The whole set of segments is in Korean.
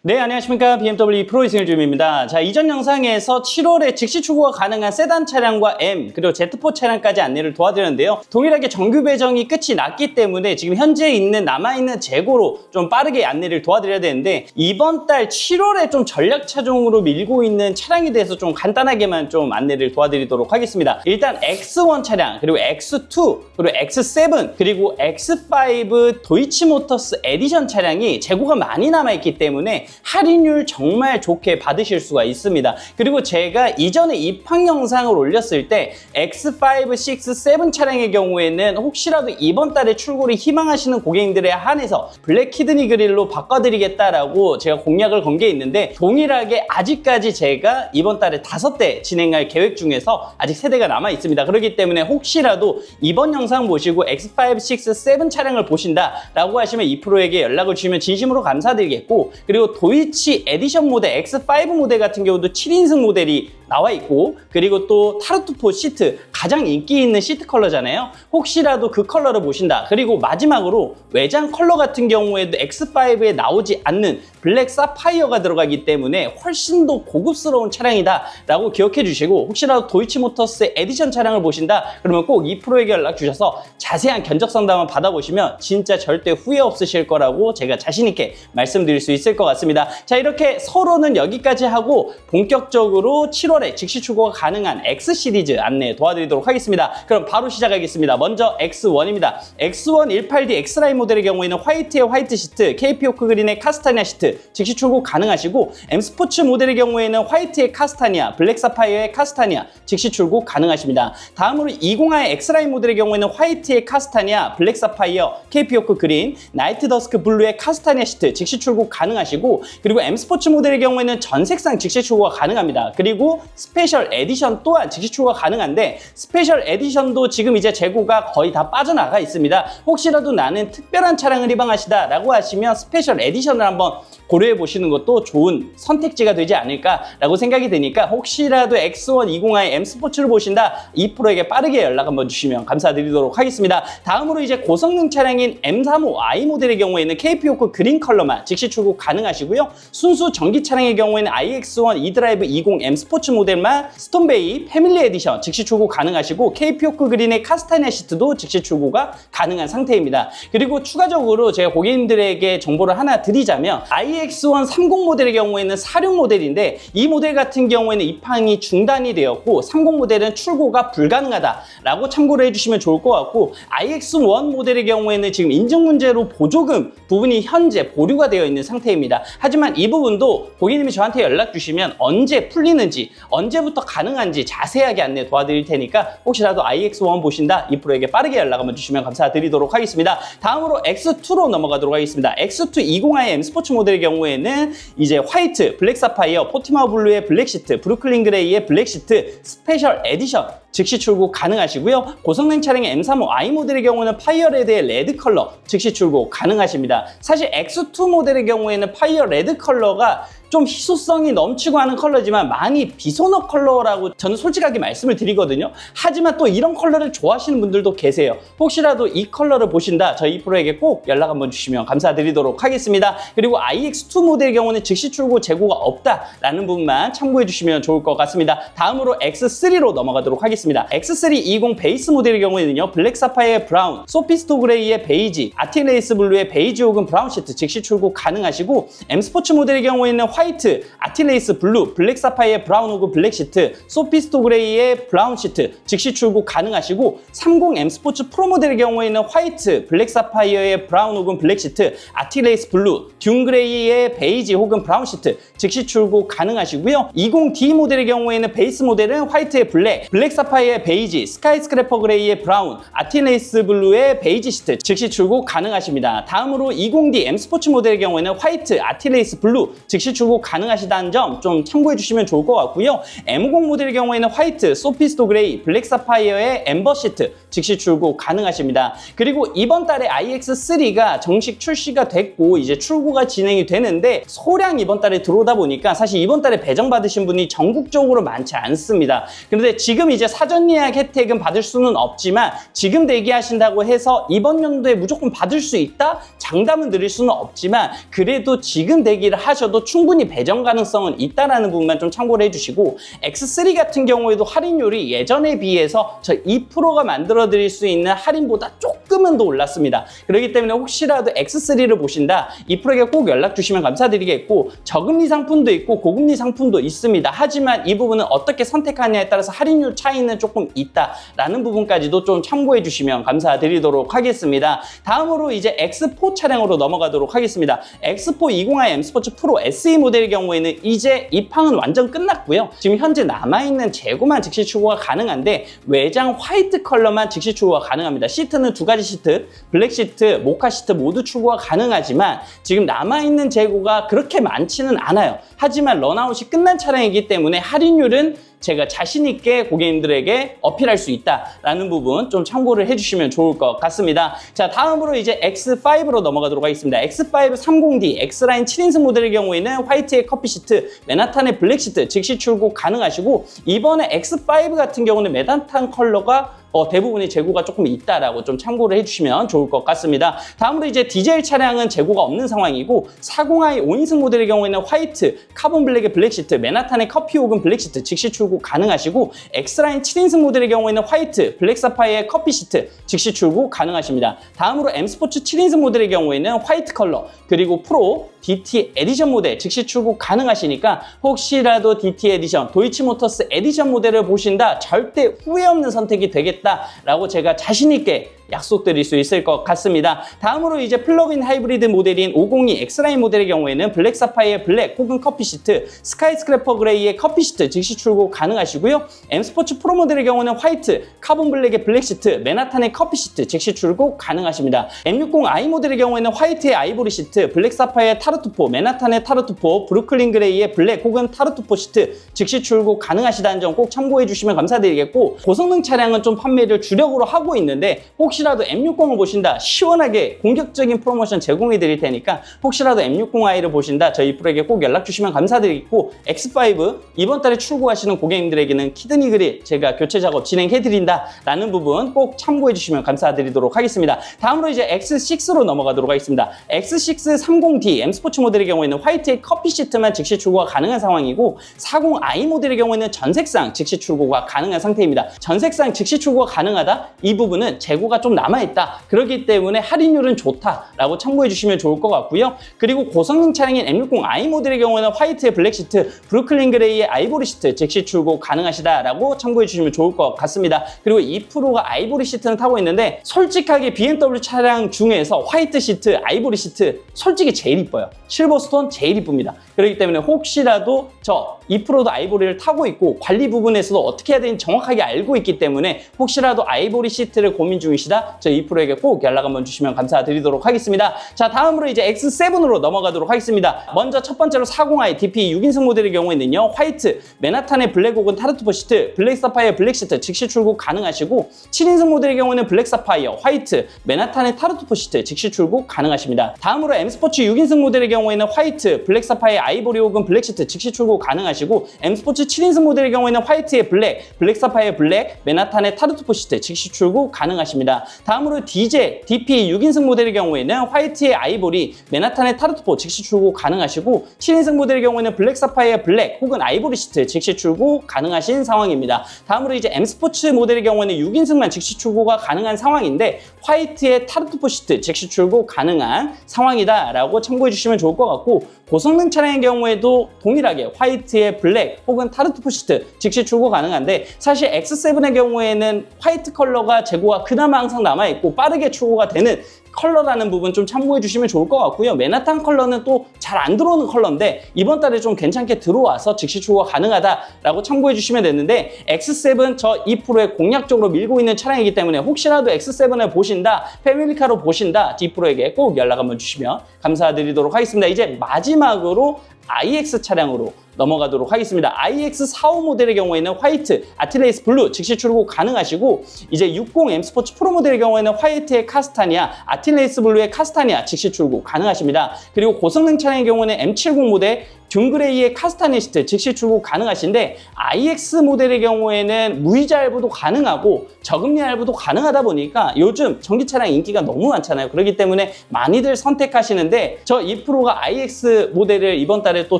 네, 안녕하십니까. BMW 프로 이승일 주임입니다. 자, 이전 영상에서 7월에 즉시 출고가 가능한 세단 차량과 M, 그리고 Z4 차량까지 안내를 도와드렸는데요. 동일하게 정규 배정이 끝이 났기 때문에 지금 현재 있는 남아있는 재고로 좀 빠르게 안내를 도와드려야 되는데, 이번 달 7월에 좀 전략 차종으로 밀고 있는 차량에 대해서 좀 간단하게만 좀 안내를 도와드리도록 하겠습니다. 일단 X1 차량, 그리고 X2, 그리고 X7, 그리고 X5 도이치모터스 에디션 차량이 재고가 많이 남아있기 때문에 할인율 정말 좋게 받으실 수가 있습니다. 그리고 제가 이전에 입항 영상을 올렸을 때 X5, 6, 7 차량의 경우에는 혹시라도 이번 달에 출고를 희망하시는 고객님들에 한해서 블랙 키드니 그릴로 바꿔드리겠다라고 제가 공약을 건 게 있는데, 동일하게 아직까지 제가 이번 달에 5대 진행할 계획 중에서 아직 3대가 남아 있습니다. 그렇기 때문에 혹시라도 이번 영상 보시고 X5, 6, 7 차량을 보신다라고 하시면 이 프로에게 연락을 주시면 진심으로 감사드리겠고, 그리고 도이치 에디션 모델 X5 모델 같은 경우도 7인승 모델이 나와 있고, 그리고 또 타르투포 시트, 가장 인기 있는 시트 컬러잖아요. 혹시라도 그 컬러를 보신다. 그리고 마지막으로 외장 컬러 같은 경우에도 X5에 나오지 않는 블랙 사파이어가 들어가기 때문에 훨씬 더 고급스러운 차량이다 라고 기억해 주시고, 혹시라도 도이치모터스 에디션 차량을 보신다 그러면 꼭 이 프로에게 연락 주셔서 자세한 견적 상담을 받아보시면 진짜 절대 후회 없으실 거라고 제가 자신 있게 말씀드릴 수 있을 것 같습니다. 자, 이렇게 서로는 여기까지 하고 본격적으로 7월에 즉시 출고가 가능한 X 시리즈 안내 도와드리도록 하겠습니다. 그럼 바로 시작하겠습니다. 먼저 X1입니다. X1 18D X라인 모델의 경우에는 화이트의 화이트 시트, KP오크 그린의 카스타니아 시트 즉시 출고 가능하시고, M 스포츠 모델의 경우에는 화이트의 카스타니아, 블랙 사파이어의 카스타니아 즉시 출고 가능하십니다. 다음으로 20i X라인 모델의 경우에는 화이트의 카스타니아, 블랙 사파이어, KP오크 그린, 나이트 더스크 블루의 카스타니아 시트 즉시 출고 가능하시고, 그리고 M 스포츠 모델의 경우에는 전 색상 즉시 출고가 가능합니다. 그리고 스페셜 에디션 또한 즉시 출고가 가능한데, 스페셜 에디션도 지금 이제 재고가 거의 다 빠져나가 있습니다. 혹시라도 나는 특별한 차량을 희망하시다 라고 하시면 스페셜 에디션을 한번 고려해 보시는 것도 좋은 선택지가 되지 않을까라고 생각이 되니까, 혹시라도 X1 20i M 스포츠를 보신다, 이 프로에게 빠르게 연락 한번 주시면 감사드리도록 하겠습니다. 다음으로 이제 고성능 차량인 M35i 모델의 경우에는 KP오크 그린 컬러만 즉시 출고 가능하시고요. 순수 전기 차량의 경우에는 iX1 eDrive 20 M 스포츠 모델만 스톤베이 패밀리 에디션 즉시 출고 가능하시고, KP오크 그린의 카스타니아 시트도 즉시 출고가 가능한 상태입니다. 그리고 추가적으로 제가 고객님들에게 정보를 하나 드리자면, iX1 30 모델의 경우에는 46 모델인데 이 모델 같은 경우에는 입항이 중단이 되었고 30 모델은 출고가 불가능하다라고 참고를 해주시면 좋을 것 같고, iX1 모델의 경우에는 지금 인증 문제로 보조금 부분이 현재 보류가 되어 있는 상태입니다. 하지만 이 부분도 고객님이 저한테 연락 주시면 언제 풀리는지, 언제부터 가능한지 자세하게 안내 도와드릴 테니까 혹시라도 iX1 보신다, 이 프로에게 빠르게 연락 한번 주시면 감사드리도록 하겠습니다. 다음으로 X2로 넘어가도록 하겠습니다. X2 20i M 스포츠 모델의 경우에는 이제 화이트, 블랙 사파이어, 포티마우 블루의 블랙 시트, 브루클린 그레이의 블랙 시트, 스페셜 에디션 즉시 출고 가능하시고요. 고성능 차량의 M35i 모델의 경우는 파이어 레드의 레드 컬러 즉시 출고 가능하십니다. 사실 X2 모델의 경우에는 파이어 레드 컬러가 좀 희소성이 넘치고 하는 컬러지만 많이 비소너 컬러라고 저는 솔직하게 말씀을 드리거든요. 하지만 또 이런 컬러를 좋아하시는 분들도 계세요. 혹시라도 이 컬러를 보신다, 저희 프로에게 꼭 연락 한번 주시면 감사드리도록 하겠습니다. 그리고 iX2 모델의 경우는 즉시 출고 재고가 없다라는 부분만 참고해 주시면 좋을 것 같습니다. 다음으로 X3로 넘어가도록 하겠습니다. X3 20 베이스 모델의 경우에는요, 블랙 사파이어의 브라운, 소피스토 그레이의 베이지, 아티레이스 블루의 베이지 혹은 브라운 시트 즉시 출고 가능하시고, M 스포츠 모델의 경우에는 화이트, 아티레이스 블루, 블랙 사파이어의 브라운 혹은 블랙 시트, 소피스토 그레이의 브라운 시트 즉시 출고 가능하시고, 30M 스포츠 프로 모델의 경우에는 화이트, 블랙 사파이어의 브라운 혹은 블랙 시트, 아티레이스 블루, 듄 그레이의 베이지 혹은 브라운 시트 즉시 출고 가능하시고요. 20D 모델의 경우에는 베이스 모델은 화이트의 블랙, 블랙 사파이어의 베이지, 스카이 스크래퍼 그레이의 브라운, 아티레이스 블루의 베이지 시트 즉시 출고 가능하십니다. 다음으로 20D M 스포츠 모델의 경우에는 화이트, 아티레이스 블루 즉시 출고 가능하시다는 점 좀 참고해 주시면 좋을 것 같고요. M50 모델의 경우에는 화이트, 소피스토 그레이, 블랙 사파이어의 엠버 시트 즉시 출고 가능하십니다. 그리고 이번 달에 iX3가 정식 출시가 됐고 이제 출고가 진행이 되는데, 소량 이번 달에 들어오다 보니까 사실 이번 달에 배정받으신 분이 전국적으로 많지 않습니다. 그런데 지금 이제 사전 예약 혜택은 받을 수는 없지만 지금 대기하신다고 해서 이번 연도에 무조건 받을 수 있다? 장담은 드릴 수는 없지만 그래도 지금 대기를 하셔도 충분히 배정 가능성은 있다라는 부분만 좀 참고를 해주시고 X3 같은 경우에도 할인율이 예전에 비해서 저 2%가 만들어 드릴 수 있는 할인보다 조금은 더 올랐습니다. 그렇기 때문에 혹시라도 X3를 보신다 2%에게 꼭 연락 주시면 감사드리겠고 저금리 상품도 있고 고금리 상품도 있습니다. 하지만 이 부분은 어떻게 선택하냐에 따라서 할인율 차이는 조금 있다라는 부분까지도 좀 참고해 주시면 감사드리도록 하겠습니다. 다음으로 이제 X4 차량으로 넘어가도록 하겠습니다. X4 20i M 스포츠 프로 SE 모델의 경우에는 이제 입항은 완전 끝났고요. 지금 현재 남아있는 재고만 즉시 출고가 가능한데 외장 화이트 컬러만 즉시 출고가 가능합니다. 시트는 두 가지 시트, 블랙 시트, 모카 시트 모두 출고가 가능하지만 지금 남아있는 재고가 그렇게 많지는 않아요. 하지만 런아웃이 끝난 차량이기 때문에 할인율은 제가 자신있게 고객님들에게 어필할 수 있다라는 부분 좀 참고를 해주시면 좋을 것 같습니다. 자, 다음으로 이제 X5로 넘어가도록 하겠습니다. X5 30D X라인 7인승 모델의 경우에는 화이트의 커피 시트, 맨하탄의 블랙 시트 즉시 출고 가능하시고 이번에 X5 같은 경우는 맨하탄 컬러가 대부분의 재고가 조금 있다라고 좀 참고를 해주시면 좋을 것 같습니다. 다음으로 이제 디젤 차량은 재고가 없는 상황이고 40i 5인승 모델의 경우에는 화이트, 카본 블랙의 블랙 시트, 맨하탄의 커피 혹은 블랙 시트 즉시 출고 가능하시고 X라인 7인승 모델의 경우에는 화이트, 블랙 사파이어의 커피 시트 즉시 출고 가능하십니다. 다음으로 M 스포츠 7인승 모델의 경우에는 화이트 컬러 그리고 프로, DT 에디션 모델 즉시 출고 가능하시니까 혹시라도 DT 에디션, 도이치모터스 에디션 모델을 보신다 절대 후회 없는 선택이 되겠다라고 제가 자신있게 약속드릴 수 있을 것 같습니다. 다음으로 이제 플러그인 하이브리드 모델인 502 X라인 모델의 경우에는 블랙 사파이어의 블랙 혹은 커피 시트, 스카이스크래퍼 그레이의 커피 시트 즉시 출고 가능하시고요. M 스포츠 프로 모델의 경우는 화이트, 카본 블랙의 블랙 시트, 맨하탄의 커피 시트 즉시 출고 가능하십니다. M60i 모델의 경우에는 화이트의 아이보리 시트, 블랙 사파이어의 타르투포, 맨하탄의 타르투포, 브루클린 그레이의 블랙 혹은 타르투포 시트 즉시 출고 가능하시다는 점 꼭 참고해 주시면 감사드리겠고 고성능 차량은 좀 판매를 주력으로 하고 있는데 혹시라도 M60을 보신다 시원하게 공격적인 프로모션 제공해 드릴 테니까 혹시라도 M60i를 보신다 저희 프로에게 꼭 연락 주시면 감사드리겠고 X5 이번 달에 출고하시는 고객님들에게는 키드니 그릴 제가 교체 작업 진행해 드린다 라는 부분 꼭 참고해 주시면 감사드리도록 하겠습니다. 다음으로 이제 X6로 넘어가도록 하겠습니다. X6 30D M 스포츠 모델의 경우에는 화이트의 커피 시트만 즉시 출고가 가능한 상황이고 40i 모델의 경우에는 전색상 즉시 출고가 가능한 상태입니다. 전색상 즉시 출고가 가능하다? 이 부분은 재고가 좀 남아있다. 그렇기 때문에 할인율은 좋다라고 참고해 주시면 좋을 것 같고요. 그리고 고성능 차량인 M60i 모델의 경우에는 화이트의 블랙 시트, 브루클린 그레이의 아이보리 시트 즉시 출고 가능하시다라고 참고해 주시면 좋을 것 같습니다. 그리고 2%가 아이보리 시트는 타고 있는데 솔직하게 BMW 차량 중에서 화이트 시트, 아이보리 시트 솔직히 제일 이뻐요. 실버스톤 제일 이쁩니다. 그렇기 때문에 혹시라도 저 2%도 아이보리를 타고 있고 관리 부분에서도 어떻게 해야 되는지 정확하게 알고 있기 때문에 혹시라도 아이보리 시트를 고민 중이시다 저 2%에게 꼭 연락 한번 주시면 감사드리도록 하겠습니다. 자, 다음으로 이제 X7으로 넘어가도록 하겠습니다. 먼저 첫 번째로 40i DP 6인승 모델의 경우에는요 화이트, 맨하탄의 블랙 혹은 타르투포 시트, 블랙 사파이어 블랙 시트 즉시 출고 가능하시고 7인승 모델의 경우에는 블랙 사파이어, 화이트, 맨하탄의 타르투포 시트 즉시 출고 가능하십니다. 다음으로 M 스포츠 6인승 모델의 경우에는 화이트, 블랙 사파이어 아이보리 혹은 블랙 시트 즉시 출고 가능하시고 M 스포츠 7인승 모델의 경우에는 화이트의 블랙, 블랙 사파이어 블랙, 맨하탄의 타르투포 시트 즉시 출고 가능하십니다. 다음으로 DJ DP 6인승 모델의 경우에는 화이트의 아이보리, 맨하탄의 타르투포 즉시 출고 가능하시고 7인승 모델의 경우에는 블랙 사파이어 블랙 혹은 아이보리 시트 즉시 출고 가능하신 상황입니다. 다음으로 이제 M 스포츠 모델의 경우에는 6인승만 즉시 출고가 가능한 상황인데 화이트의 타르투포 시트 즉시 출고 가능한 상황이다라고 참고해 주시면 좋을 것 같고 고성능 차량의 경우에도 동일하게 화이트의 블랙 혹은 타르투포 시트 즉시 출고 가능한데 사실 X7의 경우에는 화이트 컬러가 재고가 그나마 항상 남아있고 빠르게 출고가 되는 컬러라는 부분 좀 참고해 주시면 좋을 것 같고요. 맨하탄 컬러는 또 잘 안 들어오는 컬러인데 이번 달에 좀 괜찮게 들어와서 즉시 출고가 가능하다라고 참고해 주시면 되는데 X7 저 2%에 공략적으로 밀고 있는 차량이기 때문에 혹시라도 X7을 보신다, 패밀리카로 보신다 2%에게 꼭 연락 한번 주시면 감사드리도록 하겠습니다. 이제 마지막으로 iX 차량으로 넘어가도록 하겠습니다. iX45 모델의 경우에는 화이트, 아틸레이스 블루 즉시 출고 가능하시고 이제 60M 스포츠 프로 모델의 경우에는 화이트의 카스타니아, 아틸레이스 블루의 카스타니아 즉시 출고 가능하십니다. 그리고 고성능 차량의 경우는 M70 모델 준 그레이의 카스타니스트 즉시 출고 가능하신데 IX 모델의 경우에는 무이자 할부도 가능하고 저금리 할부도 가능하다 보니까 요즘 전기차량 인기가 너무 많잖아요. 그렇기 때문에 많이들 선택하시는데 저 2프로가 IX 모델을 이번 달에 또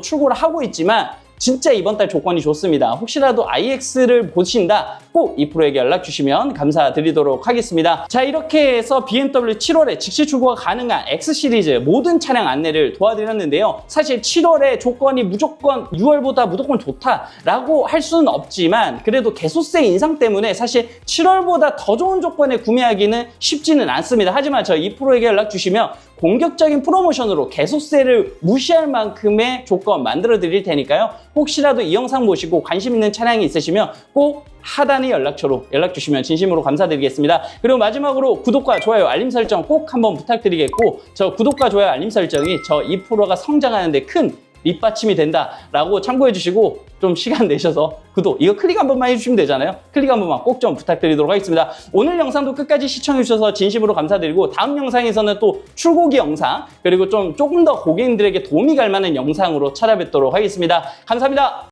출고를 하고 있지만 진짜 이번 달 조건이 좋습니다. 혹시라도 IX를 보신다, 꼭 2프로에게 연락 주시면 감사드리도록 하겠습니다. 자, 이렇게 해서 BMW 7월에 즉시 출고가 가능한 X 시리즈 모든 차량 안내를 도와드렸는데요. 사실 7월에 조건이 무조건 6월보다 무조건 좋다라고 할 수는 없지만 그래도 개소세 인상 때문에 사실 7월보다 더 좋은 조건에 구매하기는 쉽지는 않습니다. 하지만 저 2프로에게 연락 주시면 공격적인 프로모션으로 개소세를 무시할 만큼의 조건 만들어 드릴 테니까요. 혹시라도 이 영상 보시고 관심 있는 차량이 있으시면 꼭 하단의 연락처로 연락 주시면 진심으로 감사드리겠습니다. 그리고 마지막으로 구독과 좋아요, 알림 설정 꼭 한번 부탁드리겠고, 저 구독과 좋아요, 알림 설정이 저 2프로가 성장하는 데 큰 밑받침이 된다라고 참고해 주시고 좀 시간 내셔서 구독, 이거 클릭 한 번만 해주시면 되잖아요. 클릭 한 번만 꼭 좀 부탁드리도록 하겠습니다. 오늘 영상도 끝까지 시청해 주셔서 진심으로 감사드리고 다음 영상에서는 또 출고기 영상 그리고 조금 더 고객님들에게 도움이 갈 만한 영상으로 찾아뵙도록 하겠습니다. 감사합니다.